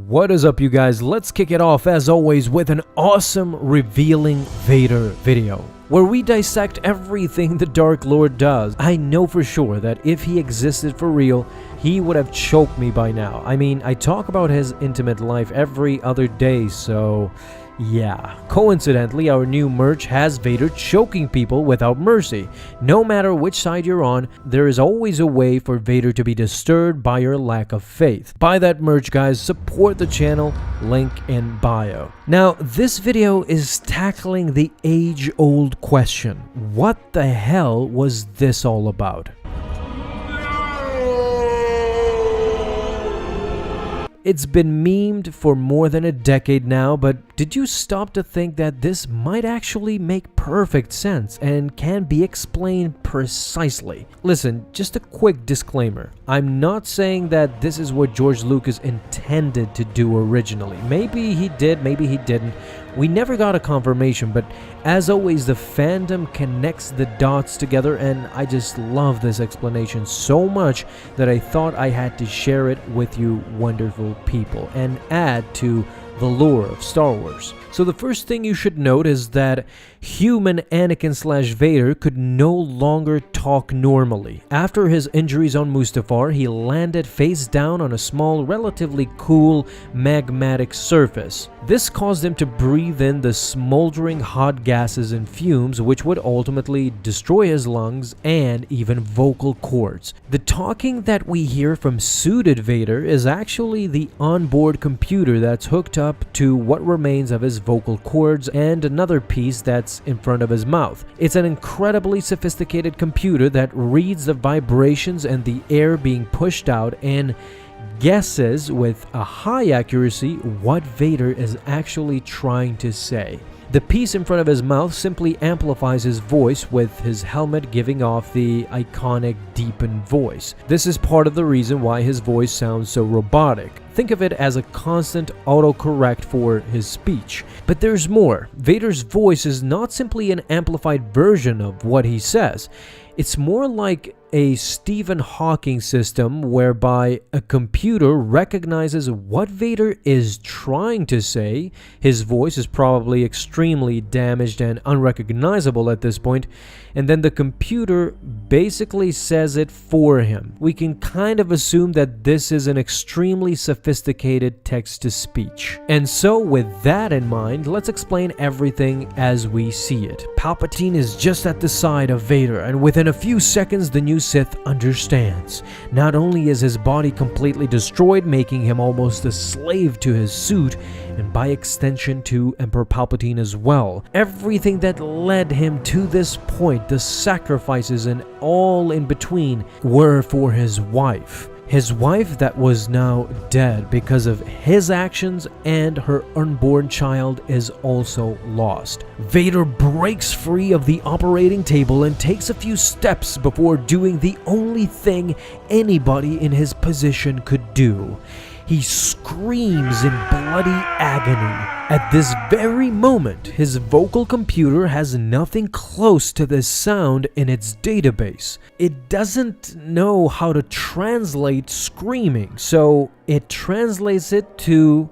What is up, you guys? Let's kick it off as always with an awesome revealing Vader video where we dissect everything the Dark Lord does. I know for sure that if he existed for real, he would have choked me by now. I mean, I talk about his intimate life every other day, so yeah. Coincidentally, our new merch has Vader choking people without mercy. No matter which side you're on, there is always a way for Vader to be disturbed by your lack of faith. Buy that merch, guys. Support the channel. Link in bio. Now, this video is tackling the age-old question. What the hell was this all about? It's been memed for more than a decade now, but did you stop to think that this might actually make perfect sense and can be explained precisely? Listen, just a quick disclaimer. I'm not saying that this is what George Lucas intended to do originally. Maybe he did, maybe he didn't. We never got a confirmation, but as always, the fandom connects the dots together, and I just love this explanation so much that I thought I had to share it with you wonderful people and add to the lore of Star Wars. So the first thing you should note is that human Anakin/Vader could no longer talk normally. After his injuries on Mustafar, he landed face down on a small, relatively cool magmatic surface. This caused him to breathe in the smoldering hot gases and fumes, which would ultimately destroy his lungs and even vocal cords. The talking that we hear from suited Vader is actually the onboard computer that's hooked up to what remains of his vocal cords and another piece that's in front of his mouth. It's an incredibly sophisticated computer that reads the vibrations and the air being pushed out and guesses with a high accuracy what Vader is actually trying to say. The piece in front of his mouth simply amplifies his voice, with his helmet giving off the iconic deepened voice. This is part of the reason why his voice sounds so robotic. Think of it as a constant autocorrect for his speech. But there's more. Vader's voice is not simply an amplified version of what he says. It's more like a Stephen Hawking system whereby a computer recognizes what Vader is trying to say. His voice is probably extremely damaged and unrecognizable at this point, and then the computer basically says it for him. We can kind of assume that this is an extremely sophisticated text-to-speech. And so with that in mind, let's explain everything as we see it. Palpatine is just at the side of Vader, and within a few seconds the new Sith understands. Not only is his body completely destroyed, making him almost a slave to his suit, and by extension to Emperor Palpatine as well. Everything that led him to this point, the sacrifices and all in between, were for his wife. His wife that was now dead because of his actions, and her unborn child is also lost. Vader breaks free of the operating table and takes a few steps before doing the only thing anybody in his position could do. He screams in bloody agony. At this very moment, his vocal computer has nothing close to this sound in its database. It doesn't know how to translate screaming, so it translates it to...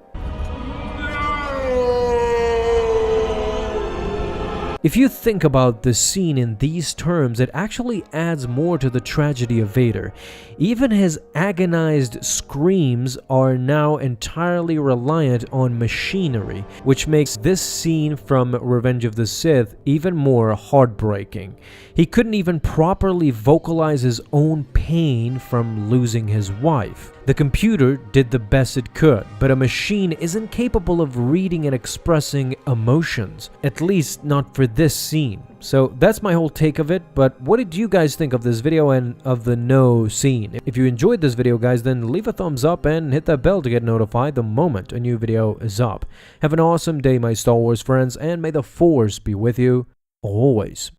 If you think about the scene in these terms, it actually adds more to the tragedy of Vader. Even his agonized screams are now entirely reliant on machinery, which makes this scene from Revenge of the Sith even more heartbreaking. He couldn't even properly vocalize his own pain from losing his wife. The computer did the best it could, but a machine isn't capable of reading and expressing emotions, at least not for this scene. So that's my whole take of it, but what did you guys think of this video and of the NOOO scene? If you enjoyed this video, guys, then leave a thumbs up and hit that bell to get notified the moment a new video is up. Have an awesome day, my Star Wars friends, and may the Force be with you always.